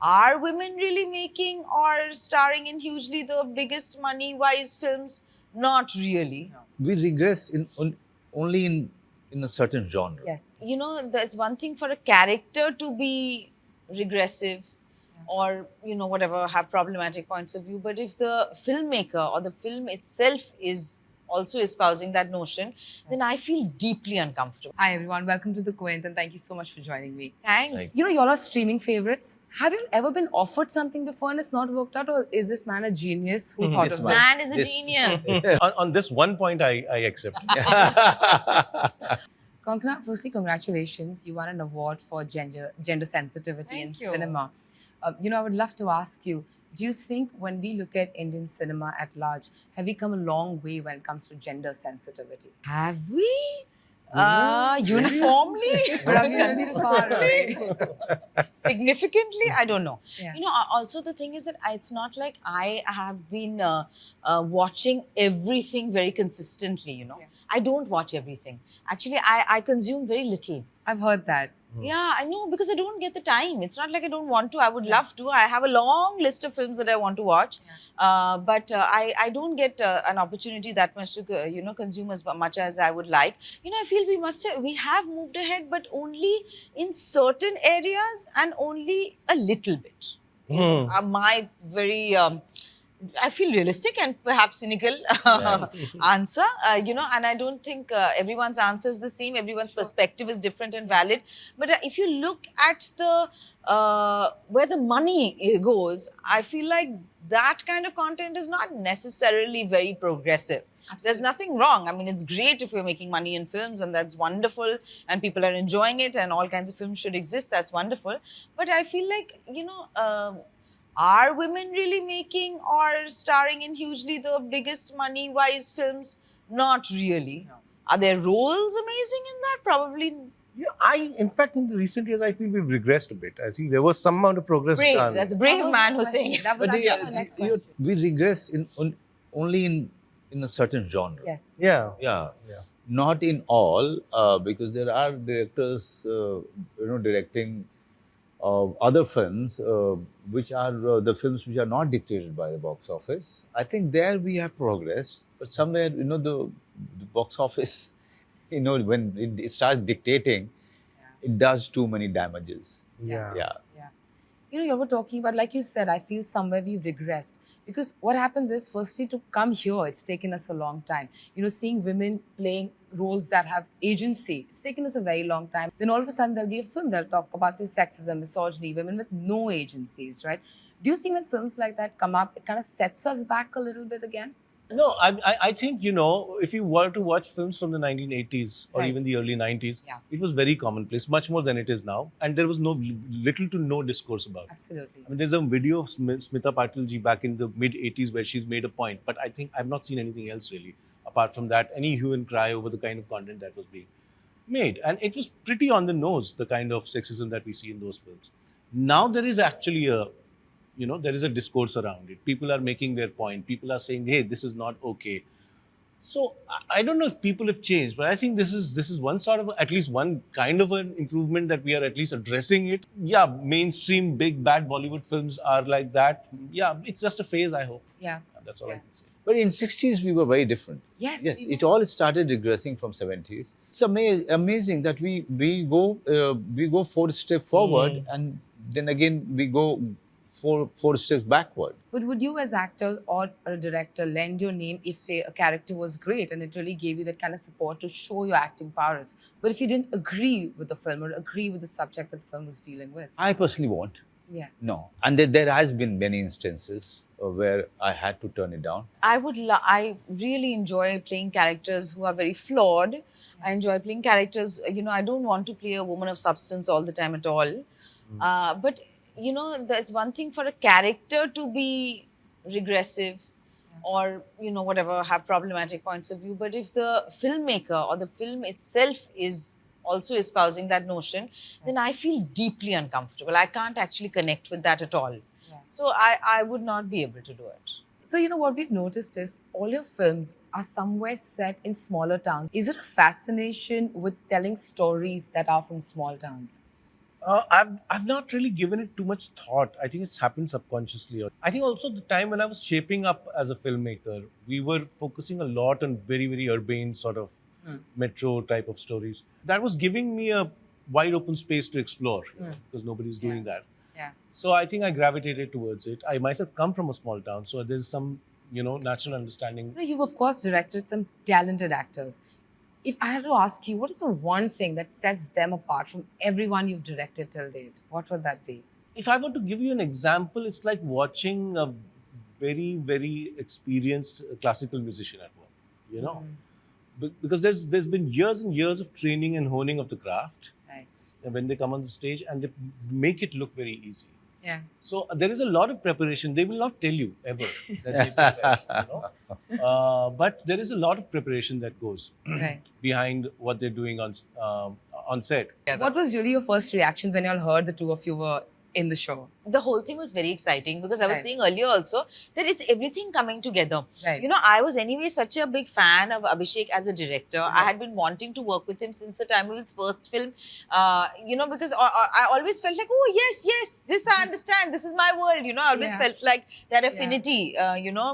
Are women really making or starring in hugely the biggest money-wise films? Not really. We regress only in a certain genre. Yes. You know, that's one thing for a character to be regressive or, whatever, have problematic points of view. But if the filmmaker or the film itself is also espousing that notion, then I feel deeply uncomfortable. Hi everyone, welcome to the Quint and thank you so much for joining me. Thanks. You know, y'all are streaming favorites. Have you ever been offered something before and it's not worked out, or is this man a genius who thought This of man. this? Man is a This- genius. On this one point, I accept. Konkona, firstly, congratulations. You won an award for gender sensitivity in Thank you. cinema. I would love to ask you, do you think when we look at Indian cinema at large, have we come a long way when it comes to gender sensitivity? Have we? Uniformly? Consistently? Significantly? I don't know. Yeah. Also the thing is that it's not like I have been watching everything very consistently, Yeah. I don't watch everything. Actually, I consume very little. I've heard that. Yeah, I know, because I don't get the time. It's not like I don't want to. I would love to. I have a long list of films that I want to watch, but I don't get an opportunity that much to consume as much as I would like. I feel we have moved ahead, but only in certain areas and only a little bit. Is my very I feel realistic and perhaps cynical answer, and I don't think everyone's answer is the same. Everyone's perspective is different and valid. But if you look at the where the money goes, I feel like that kind of content is not necessarily very progressive. There's nothing wrong. I mean, it's great if we're making money in films, and that's wonderful, and people are enjoying it, and all kinds of films should exist. That's wonderful. But I feel like, are women really making or starring in hugely the biggest money-wise films? Not really. Are their roles amazing in that? Probably. Yeah, in fact, in the recent years, I feel we've regressed a bit. I think there was some amount of progress Brave. done. That's a brave That was man my who's saying question. it. That was But actually my next question. we regress only in a certain genre. Yes. Yeah. Yeah. Yeah. Not in all, because there are directors, directing other films, which are the films which are not dictated by the box office. I think there we have progressed, but somewhere, the box office, when it starts dictating, it does too many damages. Yeah. Yeah. Yeah. You were talking about, like you said, I feel somewhere we've regressed. Because what happens is, firstly, to come here, it's taken us a long time. Seeing women playing roles that have agency, it's taken us a very long time. Then all of a sudden, there'll be a film that'll talk about, say, sexism, misogyny, women with no agencies, right? Do you think when films like that come up, it kind of sets us back a little bit again? No, I think, if you were to watch films from the 1980s or Right. even the early 90s, Yeah. it was very commonplace, much more than it is now. And there was little to no discourse about it. Absolutely. I mean, there's a video of Smita Patil ji back in the mid-80s where she's made a point, but I think I've not seen anything else really, apart from that, any hue and cry over the kind of content that was being made. And it was pretty on the nose, the kind of sexism that we see in those films. Now there is actually there is a discourse around it. People are making their point. People are saying, hey, this is not okay. So I don't know if people have changed, but I think this is one sort of, at least one kind of an improvement that we are at least addressing it. Yeah, mainstream big bad Bollywood films are like that. Yeah, it's just a phase, I hope. Yeah. That's all I Yeah. can say. But in 60s, we were very different. Yes. Yes, we it were. all started regressing from 70s. It's amazing that we go 4 steps forward, and then again we go four steps backward. But would you, as actors or a director, lend your name if, say, a character was great and it really gave you that kind of support to show your acting powers? But if you didn't agree with the film or agree with the subject that the film was dealing with? I personally won't. Yeah. No. And there has been many instances where I had to turn it down. I really enjoy playing characters who are very flawed. I enjoy playing characters, I don't want to play a woman of substance all the time at all. But, that's one thing for a character to be regressive or, whatever, have problematic points of view. But if the filmmaker or the film itself is also espousing that notion, then I feel deeply uncomfortable. I can't actually connect with that at all. So I would not be able to do it. So, what we've noticed is all your films are somewhere set in smaller towns. Is it a fascination with telling stories that are from small towns? I've not really given it too much thought. I think it's happened subconsciously. I think also the time when I was shaping up as a filmmaker, we were focusing a lot on very, very urbane sort of metro type of stories. That was giving me a wide open space to explore because nobody's doing that. Yeah. So I think I gravitated towards it. I myself come from a small town, so there's some, natural understanding. You've of course directed some talented actors. If I had to ask you, what is the one thing that sets them apart from everyone you've directed till date? What would that be? If I were to give you an example, it's like watching a very, very experienced classical musician at work, because there's been years and years of training and honing of the craft. Right. And when they come on the stage and they make it look very easy. Yeah. So there is a lot of preparation. They will not tell you ever that they do that, but there is a lot of preparation that goes Right. behind what they're doing on set. What was really your first reactions when you all heard the two of you were in the show? The whole thing was very exciting because I was Right. saying earlier also that it's everything coming together. Right. I was anyway such a big fan of Abhishek as a director. I had been wanting to work with him since the time of his first film, because I always felt like, oh, yes, this I understand. This is my world, I always Yeah. felt like that affinity,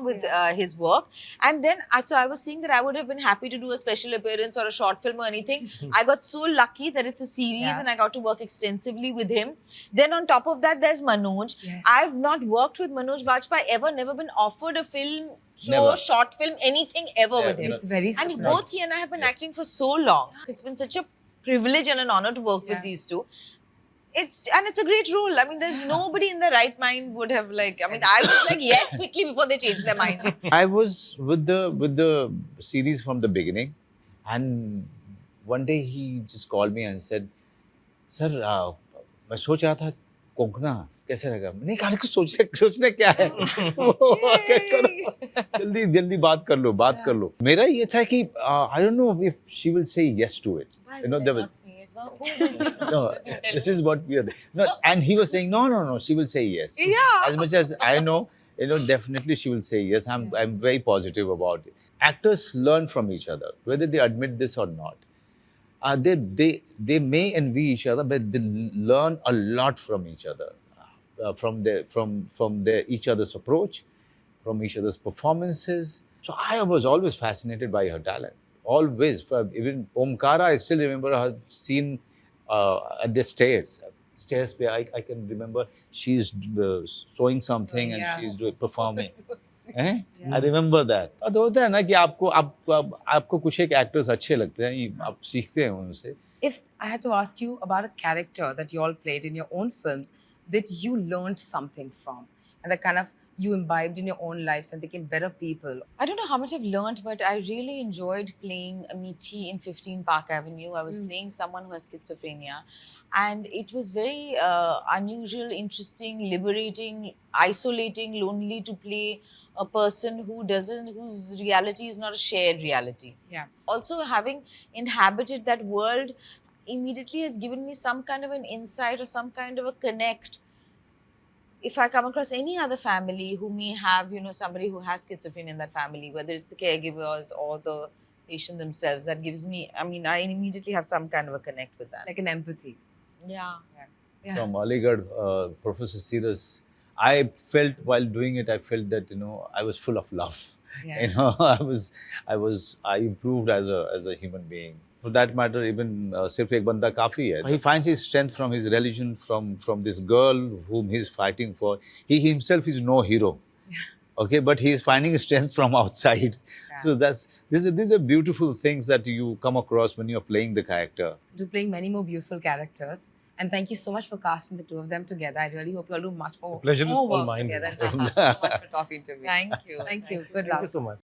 with his work. And then, so I was saying that I would have been happy to do a special appearance or a short film or anything. I got so lucky that it's a series Yeah. and I got to work extensively with him. Then on top of that, there's Manoj. Yes. I've not worked with Mano Bajpayee ever, never been offered a film, show, Never. short film, anything ever with him. It's very And surprising. both he and I have been acting for so long. It's been such a privilege and an honor to work with these two. It's a great role. I mean, there's nobody in the right mind would have I was like yes quickly before they changed their minds. I was with the series from the beginning, and one day he just called me and said, "Sir, मैं सोच रहा था कोंकणा कैसे रहेगा?" नहीं कहा कुछ सोचने क्या है जल्दी जल्दी बात कर लो मेरा ये था कि I don't know if she will say yes to it. There was no, this is what we are. No, and he was saying no, she will say yes. Yeah. As much as I know, definitely she will say yes. I'm very positive about it. Actors learn from each other, whether they admit this or not. They may envy each other, but they learn a lot from each other, from their each other's approach, from each other's performances. So I was always fascinated by her talent. Always, even Omkara, I still remember her scene at the stairs. Stairs, I can remember she's sewing something and she's performing. I remember that. अब होता है ना कि आपको कुछ एक actors अच्छे लगते हैं, आप सीखते हैं उनसे. If I had to ask you about a character that you all played in your own films that you learned something from and that kind of you imbibed in your own lives and became better people. I don't know how much I've learned, but I really enjoyed playing Meethi in 15 Park Avenue. I was playing someone who has schizophrenia. And it was very unusual, interesting, liberating, isolating, lonely to play a person whose reality is not a shared reality. Yeah. Also, having inhabited that world immediately has given me some kind of an insight or some kind of a connect. If I come across any other family who may have, somebody who has schizophrenia in that family, whether it's the caregivers or the patient themselves, that gives me, I immediately have some kind of a connect with that. Like an empathy. Yeah. From Aligarh, Professor Sirus, I felt while doing it, I felt that, I was full of love. Yeah. I improved as a human being. For that matter, even Sirf Ek Banda Kafi hai. He finds his strength from his religion, from this girl whom he's fighting for. He himself is no hero. Okay, but he is finding strength from outside. So these are beautiful things that you come across when you're playing the character. So to playing many more beautiful characters. And thank you so much for casting the two of them together. I really hope you all do much more, The pleasure is more all work mine. together. And thank you so much for talking to me. Thank you. Thank you. Good Thank luck. you so much.